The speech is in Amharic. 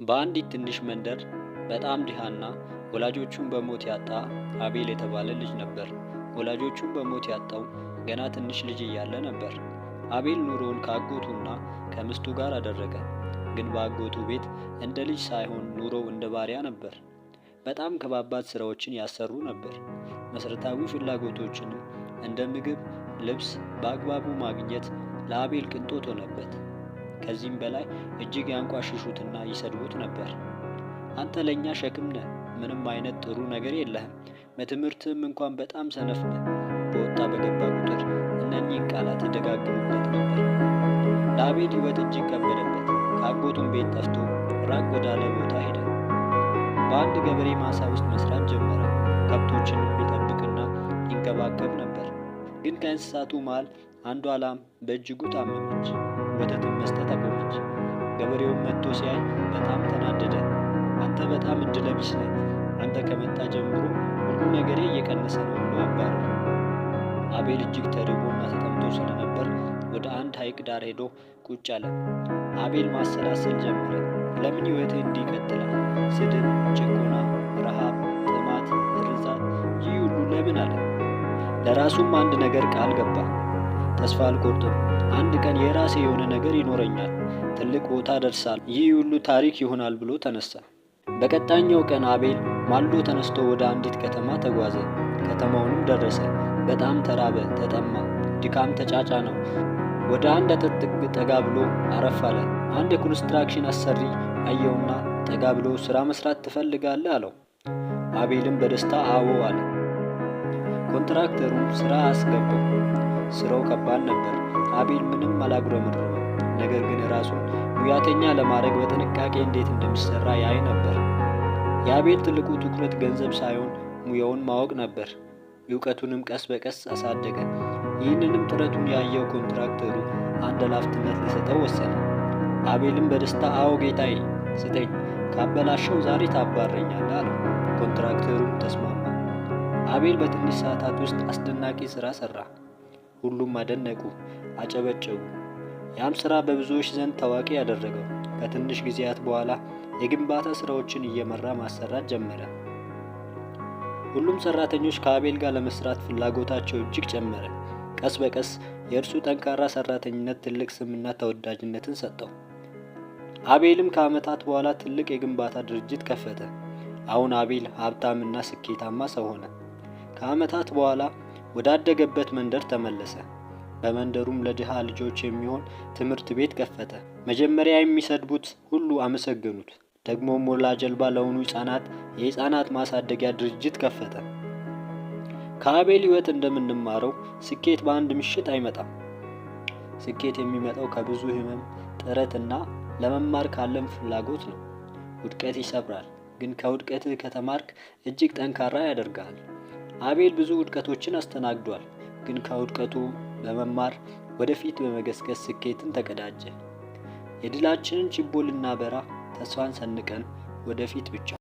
በአንዲት ትንሽ መንደር በጣም ድሃና ወላጆቹን በሞት ያጣ አቤል የተባለ ልጅ ነበር። ወላጆቹን በሞት ያጣው ገና ትንሽ ልጅ እያለ ነበር። አቤል ኑሮውን ከአጎቱና ከሚስቱ ጋር አደረገ። ግን በአጎቱ ቤት እንደ ልጅ ሳይሆን ኑሮው እንደ ባሪያ ነበር። በጣም ከባባድ ስራዎችን ያሰሩ ነበር። መሰረታዊ ፍላጎቶችንም እንደ ምግብ፣ ልብስ በአግባቡ ማግኘት ለአቤል ቅንጦት ሆነበት። ከዚህም በላይ እጅግ ያንቋሽሹትና ይሰድቡት ነበር። አንተ ለኛ ሸክም ነህ፣ ምንም አይነት ጥሩ ነገር የለህም፣ በትምህርትም እንኳን በጣም ሰነፍ ነህ። በወጣ በገባ ቁጥር እነኚህን ቃላት ይደጋግሙበት ነበር። ለአቤል ሕይወት እጅግ ከበደበት። ከአጎቱም ቤት ጠፍቶ ራቅ ወዳለ ቦታ ሄደ። በአንድ ገበሬ ማሳ ውስጥ መስራት ጀመረ። ከብቶችን ይጠብቅና ይንከባከብ ነበር። ግን ከእንስሳቱ መሃል አንዷ ላም በእጅጉ ታመመች። ወተትን መስጠት አቆመች። ገበሬውን መጥቶ ሲያይ በጣም ተናደደ። አንተ በጣም እድለ ቢስ ነህ፣ አንተ ከመጣ ጀምሮ ሁሉ ነገሬ እየቀነሰ ነው ብሎ አባረረ። አቤል እጅግ ተርቦና ተጠምቶ ስለነበር ወደ አንድ ሐይቅ ዳር ሄዶ ቁጭ አለ። አቤል ማሰላሰል ጀመረ። ለምን ሕይወቴ እንዲህ ይቀጥላል? ስድብ፣ ጭቆና፣ ረሃብ፣ ጥማት፣ ርዛት፣ ይህ ሁሉ ለምን አለ። ለራሱም አንድ ነገር ቃል ገባ። ተስፋ አልቆርጥም፣ አንድ ቀን የራሴ የሆነ ነገር ይኖረኛል፣ ትልቅ ቦታ ደርሳል፣ ይህ ሁሉ ታሪክ ይሆናል ብሎ ተነሳ። በቀጣኛው ቀን አቤል ማልዶ ተነስቶ ወደ አንዲት ከተማ ተጓዘ። ከተማውንም ደረሰ። በጣም ተራበ፣ ተጠማ፣ ድካም ተጫጫነው። ወደ አንድ አጥር ጥግ ጠጋ ብሎ አረፍ አለ። አንድ የኮንስትራክሽን አሰሪ አየውና ጠጋ ብሎ ስራ መስራት ትፈልጋለህ አለው። አቤልም በደስታ አዎ አለ። ኮንትራክተሩም ስራ አስገባው። ስራው ከባድ ነበር። አቤል ምንም አላጉረመረመም። ነገር ግን ራሱን ሙያተኛ ለማድረግ በጥንቃቄ እንዴት እንደሚሰራ ያይ ነበር። የአቤል ትልቁ ትኩረት ገንዘብ ሳይሆን ሙያውን ማወቅ ነበር። እውቀቱንም ቀስ በቀስ አሳደገ። ይህንንም ጥረቱን ያየው ኮንትራክተሩ አንድ ኃላፊነት ሊሰጠው ወሰነ። አቤልም በደስታ አዎ ጌታዬ ስጠኝ፣ ካበላሸው ዛሬ ታባረኛለህ አለው። ኮንትራክተሩም ተስማማ። አቤል በትንሽ ሰዓታት ውስጥ አስደናቂ ስራ ሰራ። ሁሉም አደነቁ፣ አጨበጨቡ። ያም ስራ በብዙዎች ዘንድ ታዋቂ ያደረገው። ከትንሽ ጊዜያት በኋላ የግንባታ ስራዎችን እየመራ ማሰራት ጀመረ። ሁሉም ሰራተኞች ከአቤል ጋር ለመስራት ፍላጎታቸው እጅግ ጨመረ። ቀስ በቀስ የእርሱ ጠንካራ ሰራተኝነት ትልቅ ስምና ተወዳጅነትን ሰጠው። አቤልም ከዓመታት በኋላ ትልቅ የግንባታ ድርጅት ከፈተ። አሁን አቤል ሀብታምና ስኬታማ ሰው ሆነ። ከዓመታት በኋላ ወዳደገበት መንደር ተመለሰ። በመንደሩም ለድሃ ልጆች የሚሆን ትምህርት ቤት ከፈተ። መጀመሪያ የሚሰድቡት ሁሉ አመሰገኑት። ደግሞም ወላጅ አልባ ለሆኑ ሕፃናት የሕፃናት ማሳደጊያ ድርጅት ከፈተ። ከአቤል ሕይወት እንደምንማረው ስኬት በአንድ ምሽት አይመጣም። ስኬት የሚመጣው ከብዙ ሕመም፣ ጥረትና ለመማር ካለም ፍላጎት ነው። ውድቀት ይሰብራል፣ ግን ከውድቀትህ ከተማርክ እጅግ ጠንካራ ያደርጋል። አቤል ብዙ ውድቀቶችን አስተናግዷል፣ ግን ከውድቀቱ በመማር ወደፊት በመገስገስ ስኬትን ተቀዳጀ። የድላችንን ችቦ ልናበራ ተስፋን ሰንቀን ወደፊት ብቻ